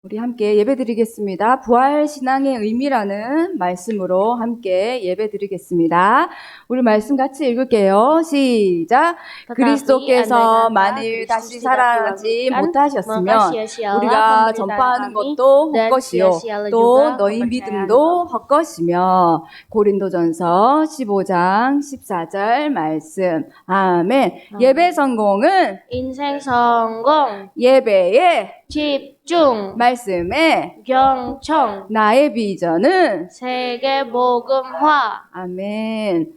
우리 함께 예배드리겠습니다. 부활신앙의 의미라는 말씀으로 함께 예배드리겠습니다. 우리 말씀 같이 읽을게요. 시작. 그리스도께서 만일 다시 살아나지 못하셨으면 우리가 전파하는 것도 헛것이요 또 너희 믿음도 헛것이며. 고린도전서 15장 14절 말씀. 아멘. 예배 성공은 인생 성공, 예배에 집중, 말씀에 경청, 나의 비전은 세계 복음화. 아멘.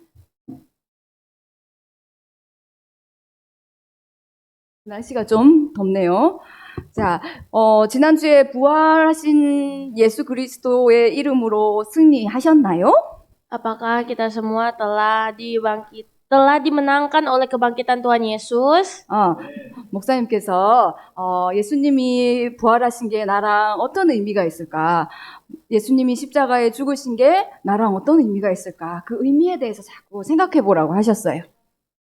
날씨가 좀 덥네요. 자, 지난주에 부활하신 예수 그리스도의 이름으로 승리하셨나요? Apakah kita semua telah dimenangkan oleh kebangkitan Tuhan Yesus? 목사님께서 예수님이 부활하신 게 나랑 어떤 의미가 있을까? 예수님이 십자가에 죽으신 게 나랑 어떤 의미가 있을까? 그 의미에 대해서 자꾸 생각해 보라고 하셨어요.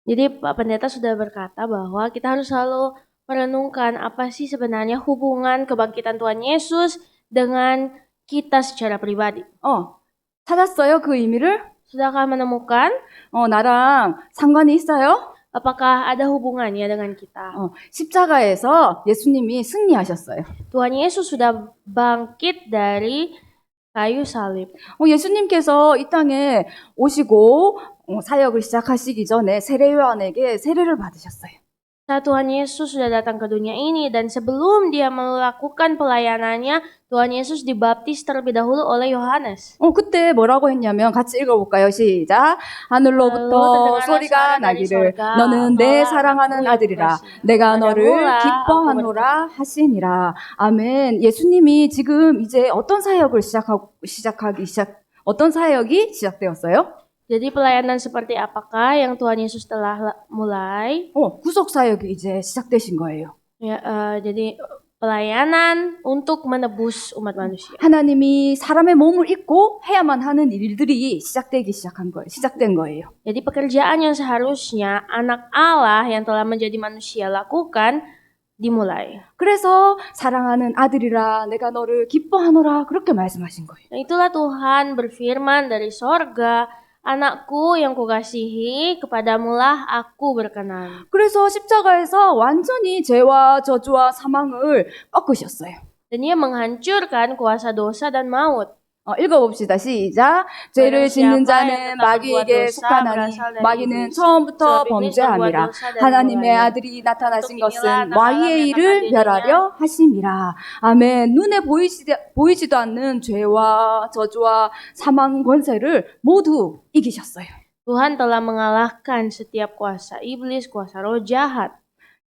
Jadi Pak Pendeta sudah berkata bahwa kita harus selalu merenungkan apa sih sebenarnya hubungan kebangkitan Tuhan Yesus dengan kita secara pribadi. 찾았어요? 그 의미를? Sudahkah menemukan? 나랑 상관이 있어요? Apakah ada hubungannya dengan kita? 십자가에서 예수님이 승리하셨어요. Tuhan Yesus sudah bangkit dari kayu salib. 예수님께서 이 땅에 오시고 사역을 시작하시기 전에 세례 요한에게 세례를 받으셨어요. Saat Tuhan Yesus sudah datang ke dunia ini dan sebelum dia melakukan pelayanannya, Tuhan Yesus dibaptis terlebih dahulu oleh Yohanes. 그때 뭐라고 했냐면 같이 읽어볼까요? 시작. 하늘로부터 소리가 나기를 너는 내 사랑하는 아들이라 내가 너를 기뻐하노라 하시니라. 아멘. 예수님이 지금 이제 어떤 사역을 어떤 사역이 시작되었어요? Jadi pelayanan seperti apakah yang Tuhan Yesus telah mulai? 구속 사역이 이제 시작되신 거예요. Ya, jadi pelayanan untuk menebus umat manusia. 하나님이 사람의 몸을 입고 해야만 하는 일들이 시작된 거예요. Jadi pekerjaan yang seharusnya anak Allah yang telah menjadi manusia lakukan dimulai. 그래서 사랑하는 아들이라 내가 너를 기뻐하노라 그렇게 말씀하신 거예요. Nah, itulah Tuhan berfirman dari sorga, anakku yang kukasihi, kepadamulah aku berkenan. 그래서 십자가에서 완전히 죄와 저주와 사망을 꺾으셨어요. Dan ia menghancurkan kuasa dosa dan maut. 읽어봅시다. 시작. 죄를 짓는 자는 마귀에게 속하나니 마귀는 처음부터 범죄함이라. 하나님의 아들이 나타나신 것은 마귀의 일을 멸하려 하심이라. 아멘. 눈에 보이지도 않는 죄와 저주와 사망 권세를 모두 이기셨어요. Tuhan telah mengalahkan setiap kuasa iblis, kuasa roh jahat.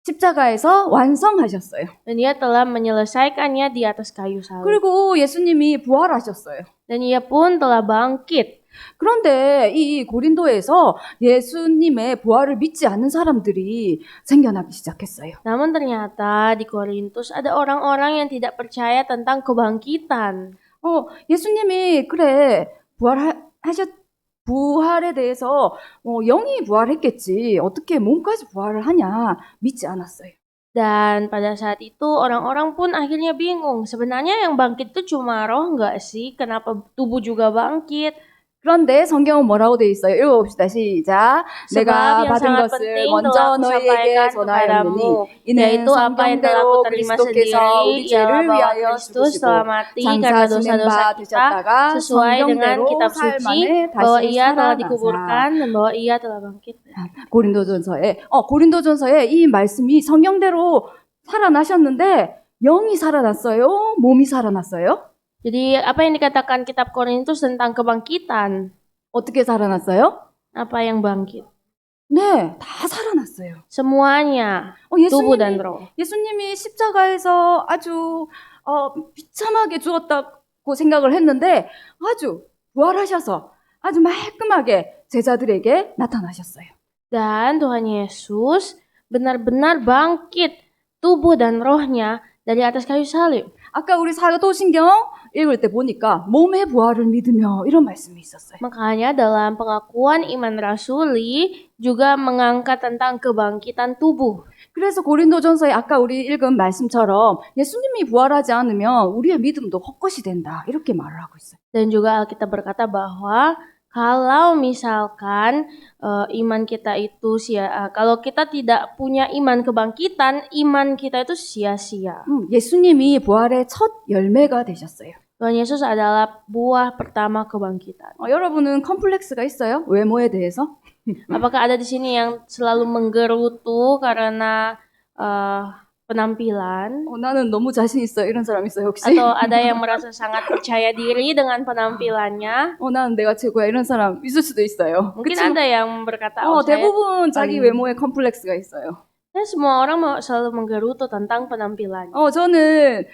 십자가에서 완성하셨어요. Dan ia telah menyelesaikannya di atas kayu salib. 그리고 예수님이 부활하셨어요. Dan ia pun telah bangkit. 그런데 이 고린도에서 예수님의 부활을 믿지 않는 사람들이 생겨나기 시작했어요. Namun ternyata di Korintus ada orang-orang yang tidak percaya tentang kebangkitan. 예수님이 그래 부활에 대해서 영이 부활했겠지. 어떻게 몸까지 부활을 하냐 믿지 않았어요. Dan pada saat itu orang-orang pun akhirnya bingung. Sebenarnya yang bangkit itu cuma roh nggak sih? Kenapa tubuh juga bangkit? 그런데 성경은 뭐라고 돼 있어요? 읽어봅시다. 시작. 내가 받은 것을 먼저 너희에게 전하였느니 이는 성경대로 그리스도께서 우리 죄를 위하여 죽으시고 장사 지낸 바 되셨다가 성경대로 사흘 만에 bahwa 다시 ia telah 살아나사. dikuburkan dan bahwa ia telah bangkit. 고린도전서에 이 말씀이 성경대로 살아나셨는데 영이 살아났어요? 몸이 살아났어요? Jadi apa yang dikatakan kitab Korintus tentang kebangkitan? 어떻게 살아났어요? Apa yang bangkit? 네, 다 살아났어요. Semuanya, tubuh dan roh. 예수님이 십자가에서 아주 비참하게 죽었다고 생각을 했는데 아주 부활하셔서 아주 말끔하게 제자들에게 나타나셨어요. Dan Tuhan Yesus benar-benar bangkit tubuh dan rohnya dari atas kayu salib. 아까 우리 사도신경 읽을 때 보니까 몸의 부활을 믿으며 이런 말씀이 있었어요. Makanya dalam pengakuan iman rasuli juga mengangkat tentang kebangkitan tubuh. 그래서 고린도전서에 아까 우리 읽은 말씀처럼 예수님이 부활하지 않으면 우리의 믿음도 헛것이 된다. 이렇게 말을 하고 있어요. Dan juga Alkitab berkata bahwa kalau misalkan iman kita itu kalau kita tidak punya iman kebangkitan, iman kita itu sia-sia. 예수님이 부활의 첫 열매가 되셨어요. Tuhan Yesus adalah buah pertama kebangkitan. 여러분은 컴플렉스가 있어요? 외모에 대해서? Apakah ada di sini yang selalu menggerutu karena penampilan? 나는 너무 자신 있어. 이런 사람 있어요, 혹시? Atau ada yang merasa sangat percaya diri dengan penampilannya? 나는 내가 최고야. 이런 사람 있을 수도 있어요. Mungkin 그치만, ada yang berkata, saya 대부분 자기 외모에 컴플렉스가 있어요. semua orang selalu menggerutu tentang penampilannya. 저는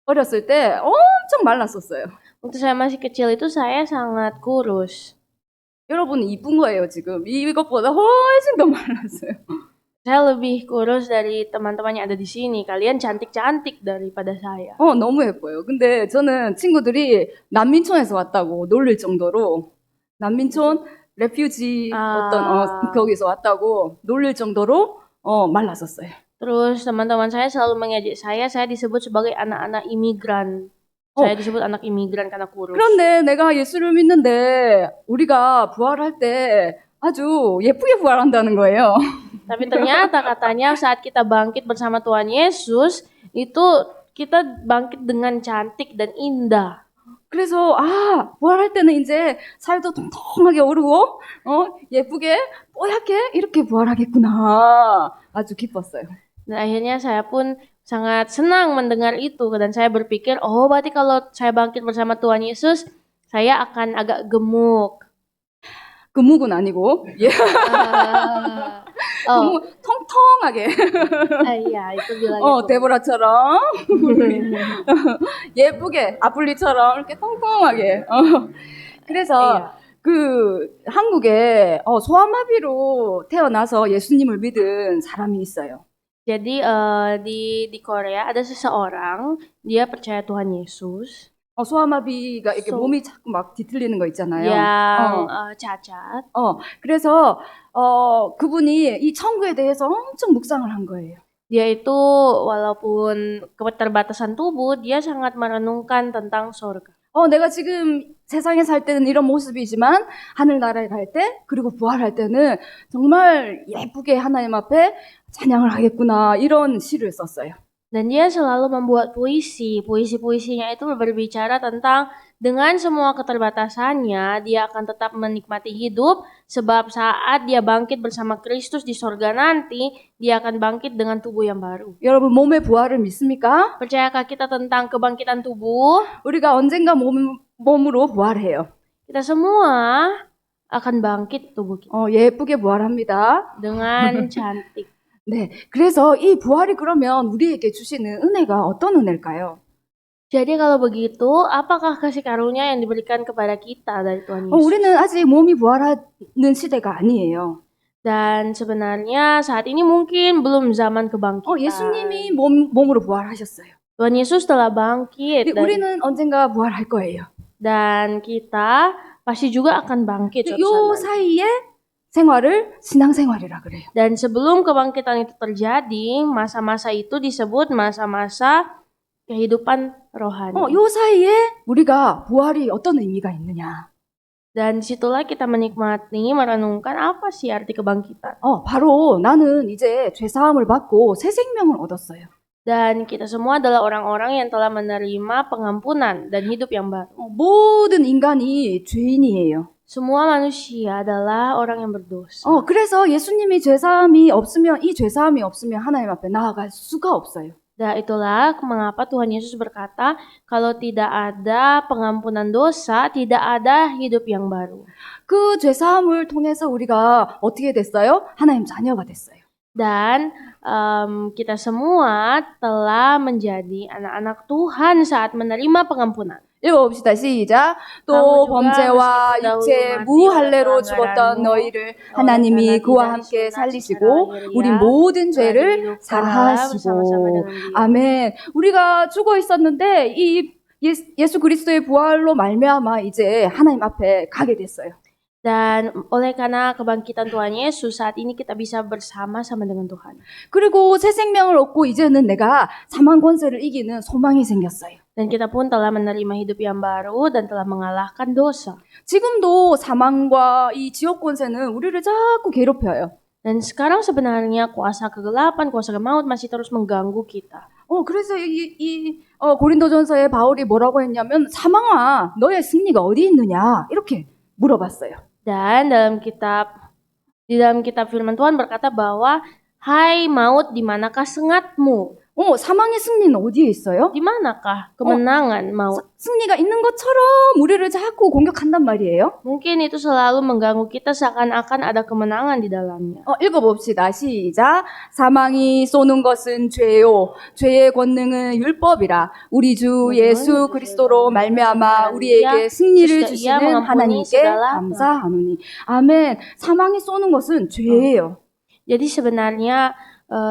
어렸을 때 엄청 말랐었어요. Waktu saya masih kecil itu saya sangat kurus. 여러분 이쁜 거예요, 지금. 이것보다 훨씬 더 말랐어요. Saya lebih kurus dari teman-teman yang ada di sini. Kalian cantik-cantik daripada saya. 너무 예뻐요. 근데 저는 친구들이 난민촌에서 왔다고 놀릴 정도로 난민촌 레퓨지 거기서 왔다고 놀릴 정도로 말랐었어요. Terus teman-teman saya selalu mengejek saya disebut sebagai anak-anak imigran. saya disebut anak imigran karena kurus. 그런데 내가 예수를 믿는데 우리가 부활할 때 아주 예쁘게 부활한다는 거예요. Tapi ternyata katanya saat kita bangkit bersama Tuhan Yesus, itu kita bangkit dengan cantik dan indah. 그래서 부활할 때는 이제 살도 통통하게 오르고 예쁘게 뽀얗게 이렇게 부활하겠구나. 아주 기뻤어요. Dan akhirnya saya pun sangat senang mendengar itu dan saya berpikir, berarti kalau saya bangkit bersama Tuhan Yesus, saya akan agak gemuk. gemuk은 아니고 통통하게. Iya, itu bilangnya. 데보라처럼 예쁘게 아플리처럼 이렇게 통통하게. 그래서 한국에 소아마비로 태어나서 예수님을 믿은 사람이 있어요. Jadi di Korea ada seseorang dia percaya Tuhan Yesus. 소아마비가 이렇게 몸이 자꾸 막 뒤틀리는 거 있잖아요. Yang cacat. 그래서 그분이 이 천국에 대해서 엄청 묵상을 한 거예요. Dia itu walaupun keterbatasan tubuh, dia sangat merenungkan tentang surga. 내가 지금 세상에 살 때는 이런 모습이지만 하늘나라에 갈 때 그리고 부활할 때는 정말 예쁘게 하나님 앞에 찬양을 하겠구나 이런 시를 썼어요. Dan dia selalu membuat puisi. Puisi-puisinya itu berbicara tentang dengan semua keterbatasannya, dia akan tetap menikmati hidup sebab saat dia bangkit bersama Kristus di sorga nanti, dia akan bangkit dengan tubuh yang baru. 여러분 몸의 부활을 믿습니까? Percayakah kita tentang kebangkitan tubuh? 우리가 언젠가 몸으로 부활해요. Kita semua akan bangkit tubuh kita. 예쁘게 부활합니다. Dengan cantik. 네, 그래서 이 부활이 그러면 우리에게 주시는 은혜가 어떤 은혜일까요? Jadi kalau begitu, apakah kasih karunia yang diberikan kepada kita dari Tuhan Yesus? 우리는 아직 몸이 부활하는 시대가 아니에요. Dan sebenarnya saat ini mungkin belum zaman kebangkitan. 예수님이 몸으로 부활하셨어요. Tuhan Yesus telah bangkit. 우리는 언젠가 부활할 거예요. Dan kita pasti juga akan bangkit. 요 사이에 생활을 신앙생활이라 그래요. Dan sebelum kebangkitan itu terjadi, masa-masa itu disebut masa-masa kehidupan rohani. 요 사이에 우리가 부활이 어떤 의미가 있느냐? Dan disitulah kita menikmati, merenungkan apa sih arti kebangkitan. 바로 나는 이제 죄 사함을 받고 새 생명을 얻었어요. Dan kita semua adalah orang-orang yang telah menerima pengampunan dan hidup yang baru. 모든 인간이 죄인이에요. Semua manusia adalah orang yang berdosa. 그래서 예수님이 죄사함이 없으면 이 죄사함이 없으면 하나님 앞에 나아갈 수가 없어요. Dan itulah mengapa Tuhan Yesus berkata, kalau tidak ada pengampunan dosa, tidak ada hidup yang baru. 그 죄사함을 통해서 우리가 어떻게 됐어요? 하나님 자녀가 됐어요. Dan kita semua telah menjadi anak-anak Tuhan saat menerima pengampunan. 읽어봅시다. 시작. 또 범죄와 육체 무할례로 죽었던 너희를 하나님이 그와 함께 살리시고 우리 모든 죄를 사하시고. 아멘. 우리가 죽어 있었는데 이 예수 그리스도의 부활로 말미암아 이제 하나님 앞에 가게 됐어요. Dan oleh karena kebangkitan Tuhan Yesus, saat ini kita bisa bersama-sama dengan Tuhan. 그리고 새 생명을 얻고 이제는 내가 사망 권세를 이기는 소망이 생겼어요. Dan kita pun telah menerima hidup yang baru dan telah mengalahkan dosa. 지금도 사망과 이 지옥 권세는 우리를 자꾸 괴롭혀요. Dan sekarang sebenarnya kuasa kegelapan, kuasa maut masih terus mengganggu kita. 그래서 고린도전서에 바울이 뭐라고 했냐면 사망아 너의 승리가 어디 있느냐 이렇게 물어봤어요. Dan di dalam kitab firman Tuhan berkata bahwa hai maut, di manakah sengatmu? 사망의 승리는 어디에 있어요? Di manakah kemenangan maut? 승리가 있는 것처럼 우리를 자꾸 공격한단 말이에요. Mungkin itu selalu mengganggu kita seakan-akan ada kemenangan di dalamnya. 읽어봅시다. 시작. 사망이 쏘는 것은 죄요. 죄의 권능은 율법이라. 우리 주 예수 그리스도로 말미암아 우리에게 승리를 주시는 하나님께 감사하노니. 아멘. 사망이 쏘는 것은 죄예요. Jadi sebenarnya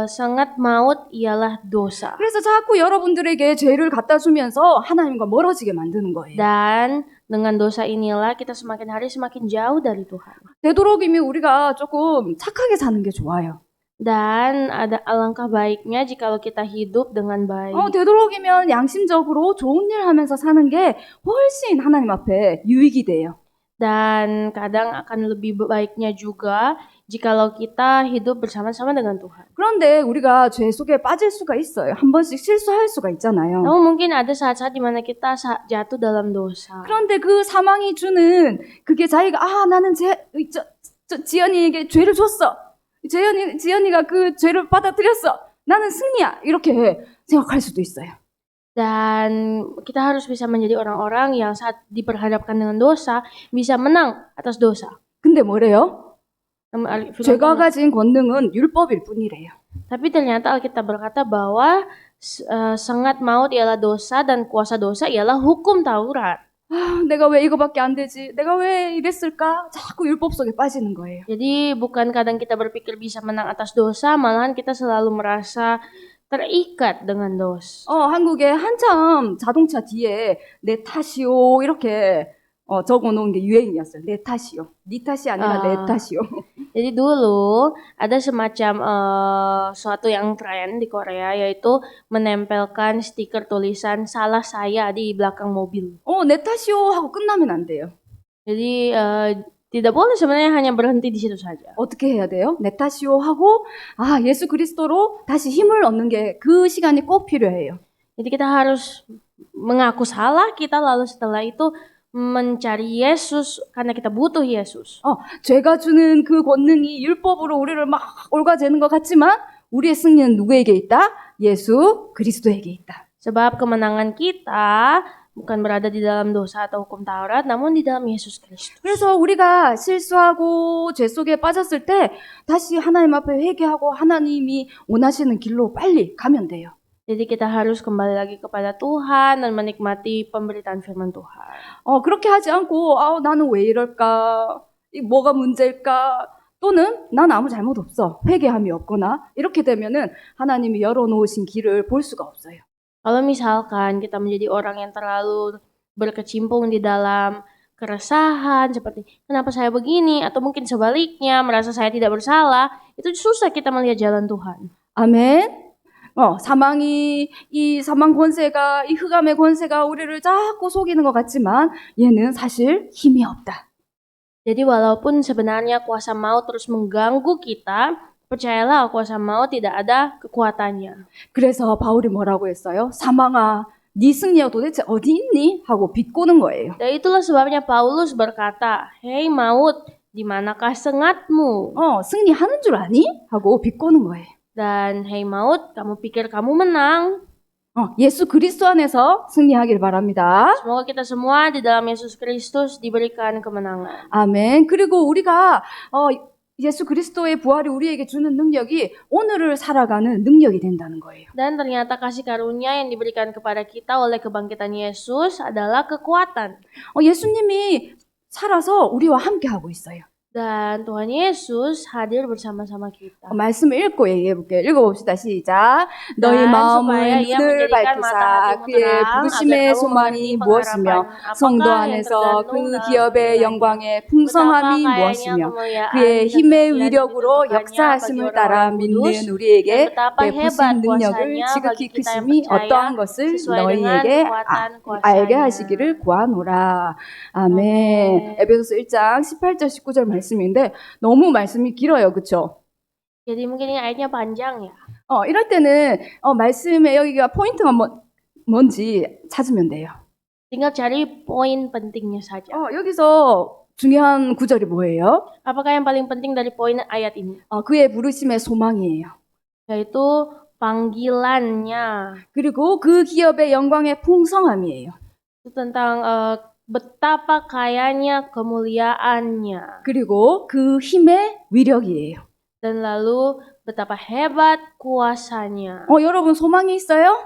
sengat maut ialah dosa. 그래서 자꾸 여러분들에게 죄를 갖다 주면서 하나님과 멀어지게 만드는 거예요. Dan dengan dosa inilah kita semakin hari semakin jauh dari Tuhan. 되도록이면 우리가 조금 착하게 사는 게 좋아요. Dan ada alangkah baiknya jikalau kita hidup dengan baik. 되도록이면 양심적으로 좋은 일 하면서 사는 게 훨씬 하나님 앞에 유익이 돼요. Dan kadang akan lebih baiknya juga jikalau kita hidup bersama-sama dengan Tuhan. 그런데 우리가 죄 속에 빠질 수가 있어요. 한 번씩 실수할 수가 있잖아요. Namun mungkin ada saat-saat di mana kita jatuh dalam dosa. 그런데 그 사망이 주는 그게 자기가 나는 지연이에게 죄를 줬어. 지연이가 그 죄를 받아들였어. 나는 승리야. 이렇게 생각할 수도 있어요. Dan kita harus bisa menjadi orang-orang yang saat diperhadapkan dengan dosa bisa menang atas dosa. 근데 뭐래요? 죄가 가진 권능은 율법일 뿐이래요. Tapi ternyata Alkitab berkata bahwa sengat maut ialah dosa dan kuasa dosa ialah hukum Taurat. 내가 왜 이거밖에 안 되지? 내가 왜 이랬을까? 자꾸 율법 속에 빠지는 거예요. Jadi bukan kadang kita berpikir bisa menang atas dosa, malahan kita selalu merasa terikat dengan dosa. 한국에 한참 자동차 뒤에 내 탓이요 이렇게 적어놓은 게 유행이었어요. 내 탓이요. 네 탓이 아니라 내 탓이요. Jadi dulu ada semacam suatu yang tren di Korea yaitu menempelkan stiker tulisan salah saya di belakang mobil. 내 탓이요 하고 끝나면 안 돼요. Jadi tidak boleh sebenarnya hanya berhenti di situ saja. 어떻게 해야 돼요? 내 탓이요 하고 예수 그리스도로 다시 힘을 얻는 게 그 시간이 꼭 필요해요. Jadi kita harus mengaku salah kita lalu setelah itu mencari Yesus karena kita butuh Yesus. 죄가 주는 그 권능이 율법으로 우리를 막 옳아지는 것 같지만 우리의 승리는 누구에게 있다? 예수 그리스도에게 있다. Sebab kemenangan kita bukan berada di dalam dosa atau hukum Taurat, namun di dalam Yesus Kristus. 그래서 우리가 실수하고 죄 속에 빠졌을 때 다시 하나님 앞에 회개하고 하나님이 원하시는 길로 빨리 가면 돼요. Jadi kita harus kembali lagi kepada Tuhan dan menikmati pemberitaan firman Tuhan. 그렇게 하지 않고 나는 왜 이럴까? 뭐가 문제일까? 또는 난 아무 잘못 없어. 회개함이 없거나 이렇게 되면은 하나님이 열어놓으신 길을 볼 수가 없어요. Kalau misalkan kita menjadi orang yang terlalu berkecimpung di dalam keresahan seperti kenapa saya begini atau mungkin sebaliknya merasa saya tidak bersalah, itu susah kita melihat jalan Tuhan. 아멘. 이 사망 권세가, 이 흑암의 권세가 우리를 자꾸 속이는 것 같지만 얘는 사실 힘이 없다. Jadi walaupun sebenarnya kuasa maut terus mengganggu kita, percayalah kuasa maut tidak ada kekuatannya. 그래서 바울이 뭐라고 했어요? 사망아, 네 승리가 도대체 어디 있니? 하고 비꼬는 거예요. Dan itulah sebabnya Paulus berkata, "Hei maut, di manakah sengatmu?" 승리하는 줄 아니? 하고 비꼬는 거예요. Dan hei maut, kamu pikir kamu menang? 예수 그리스도 안에서 승리하길 바랍니다. Semoga kita semua di dalam Yesus Kristus diberikan kemenangan. 아멘. 그리고 우리가 예수 그리스도의 부활이 우리에게 주는 능력이 오늘을 살아가는 능력이 된다는 거예요. Dan ternyata kasih karunia yang diberikan kepada kita oleh kebangkitan Yesus adalah kekuatan. 예수님이 살아서 우리와 함께 하고 있어요. Dan Tuhan Yesus hadir bersama-sama kita. 말씀을 읽고 얘기해 볼게요. 읽어봅시다. 시작. 너희 마음은 눈을 밝히사 그의 부르심의 소망이 무엇이며 성도 안에서 그 기업의 영광의 풍성함이 무엇이며 그의 힘의 위력으로 역사하심을 따라 믿는 우리에게 베푸신 능력을 지극히 크심이 어떠한 것을 너희에게 알게 하시기를 구하노라. 아멘. 에베소서 1장 18절 19절 말씀인데 너무 말씀이 길어요. 그렇죠? Jadi mungkin ini ayatnya panjang ya. 이럴 때는 말씀에 여기가 포인트가 뭔지 찾으면 돼요. Tinggal cari poin pentingnya saja. 여기서 중요한 구절이 뭐예요? Apakah yang paling penting dari poin ayat ini? 그의 부르심의 소망이에요. Yaitu panggilannya. 그리고 그 기업의 영광의 풍성함이에요. Itu tentang betapa kayanya kemuliaannya. 그리고 그 힘의 위력이에요. Dan lalu betapa hebat kuasanya. 여러분 소망이 있어요?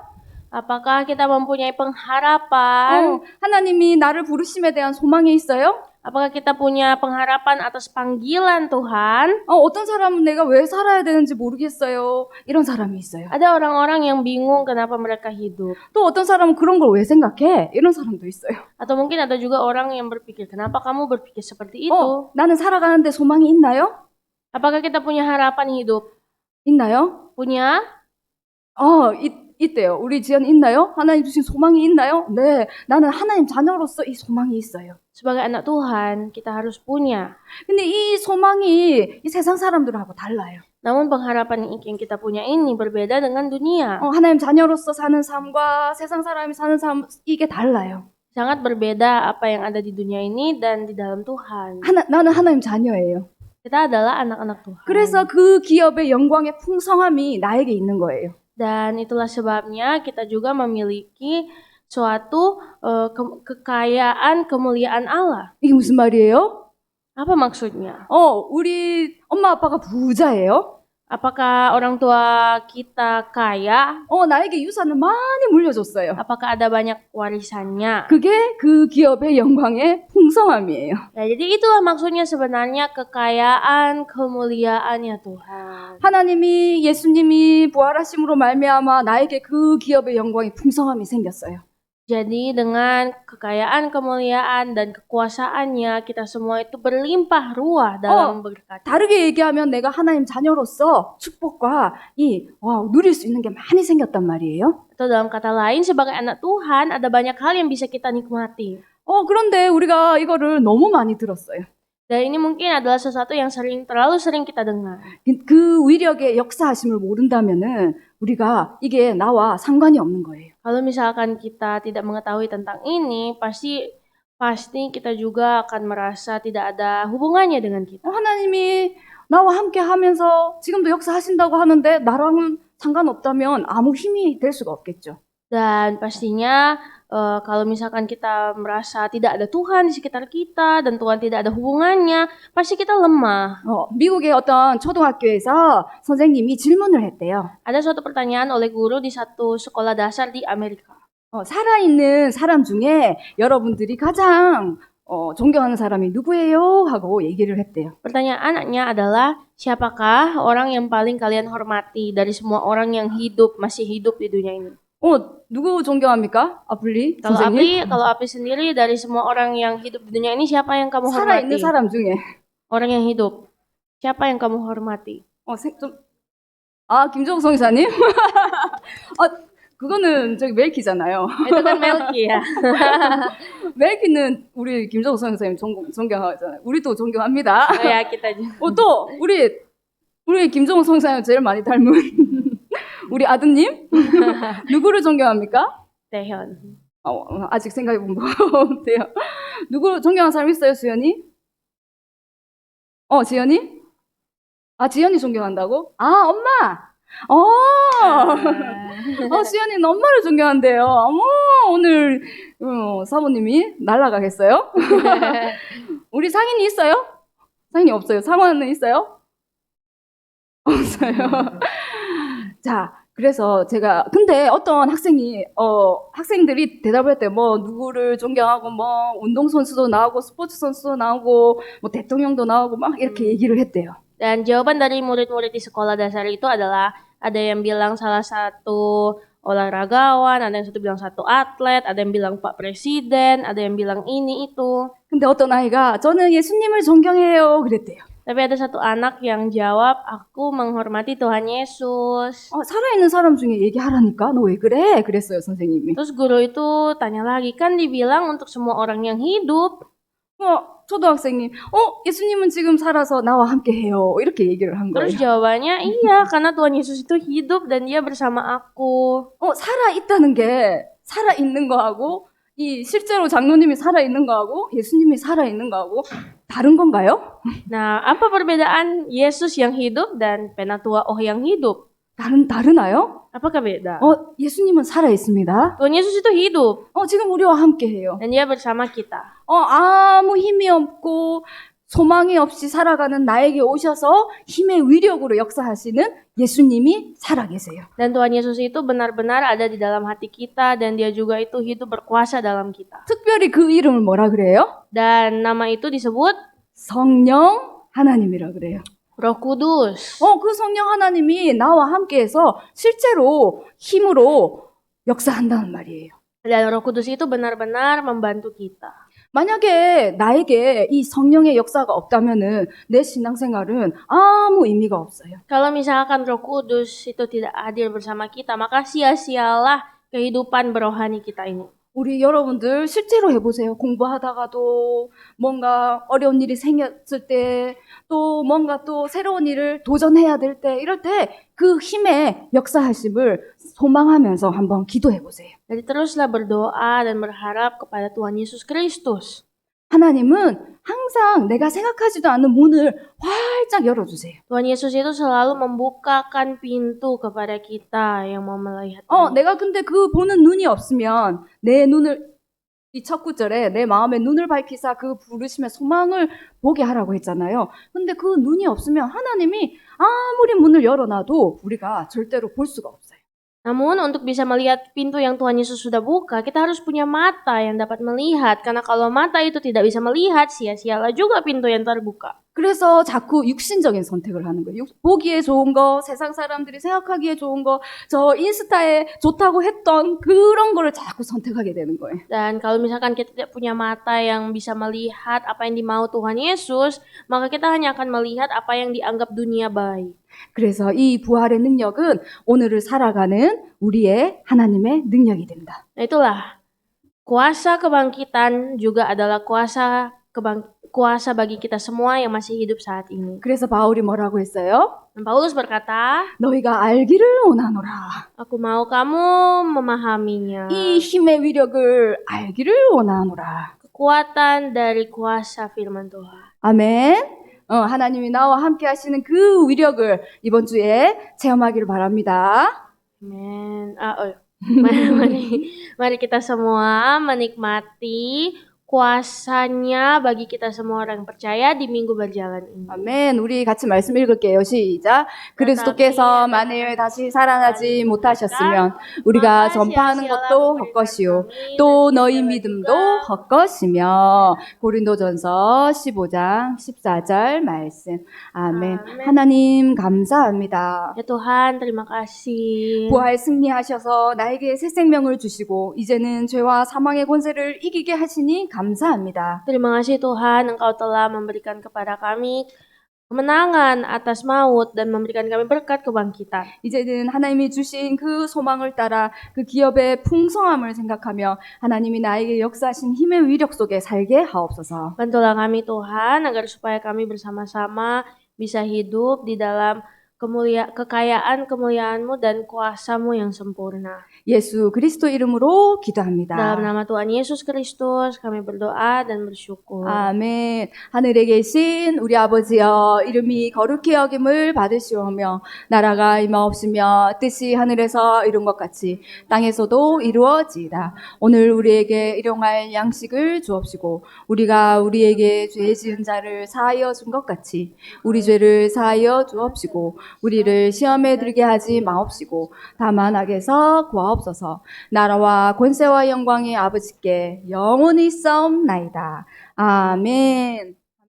Apakah kita mempunyai pengharapan? 하나님이 나를 부르심에 대한 소망이 있어요? Apakah kita punya pengharapan atas panggilan Tuhan? 어떤 사람은 내가 왜 살아야 되는지 모르겠어요. 이런 사람이 있어요. Ada orang-orang yang bingung kenapa mereka hidup. 또 어떤 사람은 그런 걸 왜 생각해? 이런 사람도 있어요. Atau mungkin ada juga orang yang berpikir, kenapa kamu berpikir seperti itu? 나는 살아가는데 소망이 있나요? Apakah kita punya harapan hidup? 있나요? Punya? 있대요. 우리 지연 있나요? 하나님 주신 소망이 있나요? 네, 나는 하나님 자녀로서 이 소망이 있어요. Sebagai anak Tuhan, kita harus punya. 근데 이 소망이 이 세상 사람들하고 달라요. Namun pengharapan yang kita punya ini berbeda dengan dunia. 하나님 자녀로서 사는 삶과 세상 사람이 사는 삶 이게 달라요. Sangat berbeda apa yang ada di dunia ini dan di dalam Tuhan. 나는 하나님 자녀예요. Kita adalah anak-anak Tuhan. 그래서 그 기업의 영광의 풍성함이 나에게 있는 거예요. Dan itulah sebabnya kita juga memiliki suatu kekayaan kemuliaan Allah. 이게 무슨 말이에요? Apa maksudnya? 우리 엄마 아빠가 부자예요? Apakah orang tua kita kaya? 나에게 유산을 많이 물려줬어요. Apakah ada banyak warisannya? 그게 그 기업의 영광의 풍성함이에요. Ya, jadi itulah maksudnya sebenarnya kekayaan kemuliaannya Tuhan. 하나님이 예수님이 부활하심으로 말미암아 나에게 그 기업의 영광이 풍성함이 생겼어요. Jadi dengan kekayaan, kemuliaan, dan kekuasaannya kita semua itu berlimpah ruah dalam berkat. 다르게 얘기하면 내가 하나님 자녀로서 축복과 누릴 수 있는 게 많이 생겼단 말이에요. Atau dalam kata lain, sebagai anak Tuhan ada banyak hal yang bisa kita nikmati. 그런데 우리가 이거를 너무 많이 들었어요. Dan ini mungkin adalah sesuatu yang terlalu sering kita dengar. 그 위력의 역사하심을 모른다면은 우리가 이게 나와 상관이 없는 거예요. Kalau misalkan kita tidak mengetahui tentang ini, pasti kita juga akan merasa tidak ada hubungannya dengan kita. 하나님이 나와 함께 하면서 지금도 역사하신다고 하는데 나랑은 상관없다면 아무 힘이 될 수가 없겠죠. Dan pastinya kalau misalkan kita merasa tidak ada Tuhan di sekitar kita dan Tuhan tidak ada hubungannya, pasti kita lemah. 미국의 어떤 초등학교에서 선생님이 질문을 했대요. Ada suatu pertanyaan oleh guru di satu sekolah dasar di Amerika. 살아있는 사람 중에 여러분들이 가장 존경하는 사람이 누구예요? 하고 얘기를 했대요. Pertanyaannya adalah, siapakah orang yang paling kalian hormati dari semua orang yang masih hidup di dunia ini? 누구 존경합니까? 아플리 선생님? Kalau Apri sendiri dari semua orang yang hidup di dunia ini, siapa yang kamu hormati? 살아있는 사람 중에. Orang yang hidup. Siapa yang kamu hormati? 김종국 성사님? 그거는 저기 멜키잖아요. Itu kan Melki ya. 멜키는 우리 김종국 성사님 존경하잖아요. 우리도 존경합니다. Ya, kita juga. 또 우리 김종국 성사님 제일 많이 닮은 우리 아드님? 누구를 존경합니까? Taehyun. 아직 생각해본 거 없대요. 누구 존경하는 사람 있어요, 수연이? 지연이? 지연이 존경한다고? 엄마! 수연이는 엄마를 존경한대요. 오늘 사모님이 날아가겠어요? 우리 상인이 있어요? 상인이 없어요. 상원은 있어요? 없어요. 자, 그래서 제가 근데 어떤 학생들이 대답을 했대요. 뭐 누구를 존경하고 뭐 운동선수도 나오고 스포츠 선수도 나오고 뭐 대통령도 나오고 막 이렇게 얘기를 했대요. Dan jawaban dari murid-murid di sekolah dasar itu adalah ada yang bilang salah satu olahragawan, ada yang satu bilang satu atlet, ada yang bilang Pak Presiden, ada yang bilang ini itu. 근데 어떤 아이가 저는 예수님을 존경해요 그랬대요. Tapi ada satu anak yang jawab, aku menghormati Tuhan Yesus. 살아있는 사람 중에 얘기하라니까 너 왜 그래? 그랬어요 선생님이. Terus guru itu tanya lagi, kan dibilang untuk semua orang yang hidup. 초등학생님, 예수님은 지금 살아서 나와 함께 해요. 이렇게 얘기를 한 거예요. Terus jawabannya, iya, karena Tuhan Yesus itu hidup dan dia bersama aku. 살아있다는 게 살아있는 거하고 이 실제로 장로님이 살아있는 거하고 예수님이 살아있는 거하고 다른 건가요? Nah, apa perbedaan Yesus yang hidup dan Penatua Oh yang hidup? 다르나요? Apakah beda? 예수님은 살아있습니다. Tuhan Yesus itu hidup 지금 우리와 함께 해요. dan dia bersama kita. 아무 힘이 없고 소망이 없이 살아가는 나에게 오셔서 힘의 위력으로 역사하시는 예수님이 살아계세요. Dan Tuhan Yesus itu benar-benar ada di dalam hati kita dan dia juga itu hidup berkuasa dalam kita. 특별히 그 이름을 뭐라 그래요? Dan nama itu disebut 성령 하나님이라 그래요. Roh Kudus. 그 성령 하나님이 나와 함께해서 실제로 힘으로 역사한다는 말이에요. Dan Roh Kudus itu benar-benar membantu kita. 만약에 나에게 이 성령의 역사가 없다면은 내 신앙생활은 아무 의미가 없어요. Kalau misalkan Roh Kudus itu tidak hadir bersama kita, maka sia-sialah kehidupan berohani kita ini. 우리 여러분들 실제로 해보세요. 공부하다가도 뭔가 어려운 일이 생겼을 때, 또 뭔가 또 새로운 일을 도전해야 될 때, 이럴 때 그 힘의 역사하심을 소망하면서 한번 기도해보세요. Jadi teruslah berdoa dan berharap kepada Tuhan Yesus Kristus. 하나님은 항상 내가 생각하지도 않는 문을 활짝 열어주세요. Tuhan Yesus itu selalu membukakan pintu kepada kita yang mau melihat. 내가 근데 그 보는 눈이 없으면 내 눈을 이 첫 구절에 내 마음의 눈을 밝히사 그 부르심의 소망을 보게 하라고 했잖아요. 근데 그 눈이 없으면 하나님이 아무리 문을 열어놔도 우리가 절대로 볼 수가 없어요. Namun untuk bisa melihat pintu yang Tuhan Yesus sudah buka, kita harus punya mata yang dapat melihat. Karena kalau mata itu tidak bisa melihat, sia-sialah juga pintu yang terbuka. 그래서 자꾸 육신적인 선택을 하는 거예요. 보기에 좋은 거, 세상 사람들이 생각하기에 좋은 거, 저 인스타에 좋다고 했던 그런 거를 자꾸 선택하게 되는 거예요. Dan kalau misalkan kita tidak punya mata yang bisa melihat apa yang dimau Tuhan Yesus, maka kita hanya akan melihat apa yang dianggap dunia baik. 그래서 이 부활의 능력은 오늘을 살아가는 우리의 하나님의 능력이 됩니다. Nah itulah, kuasa kebangkitan juga adalah kuasa bagi kita semua yang masih hidup saat ini. 그래서 바울이 뭐라고 했어요? Dan Paulus berkata, 너희가 알기를 원하노라. aku mau kamu memahaminya. 이 힘의 위력을 알기를 원하노라. Kekuatan dari kuasa firman Tuhan. 아멘. 하나님이 나와 함께 하시는 그 위력을 이번 주에 체험하기를 바랍니다. Amen. Mari kita semua menikmati kuasanya bagi kita semua orang percaya di minggu berjalan ini. 아멘. 우리 같이 말씀 읽을게요. 시작. 그리스도께서 만일 다시 살아나지 못하셨으면 우리가 전파하는 것도 헛것이요 또 너희 믿음도 헛것이며. 고린도전서 15장 14절 말씀. 아멘. 하나님 감사합니다. Ya Tuhan, terima kasih. 부활 승리하셔서 나에게 새 생명을 주시고 이제는 죄와 사망의 권세를 이기게 하시니 감사합니다. Terima kasih Tuhan, Engkau telah memberikan kepada kami kemenangan atas maut dan memberikan kami berkat kebangkitan. 이제는 하나님이 주신 그 소망을 따라 그 기업의 풍성함을 생각하며 하나님이 나에게 역사하신 힘의 위력 속에 살게 하옵소서. Bantulah kami Tuhan agar supaya kami bersama-sama bisa hidup di dalam kekayaan kemuliaan-Mu dan kuasa-Mu yang sempurna. 예수 그리스도 이름으로 기도합니다. Dalam nama Tuhan Yesus Kristus kami berdoa dan bersyukur. 아멘. 하늘에 계신 우리 아버지여 이름이 거룩히 여김을 받으시오며 나라가 임하옵시며 뜻이 하늘에서 이룬 것 같이 땅에서도 이루어지이다. 오늘 우리에게 일용할 양식을 주옵시고 우리가 우리에게 죄 지은 자를 사하여 준 것 같이 우리 죄를 사하여 주옵시고 우리를 시험에 들게 하지 마옵시고 다만 악에서 구하옵소서. 나라와 권세와 영광이 아버지께 영원히 있사옵나이다. 아멘.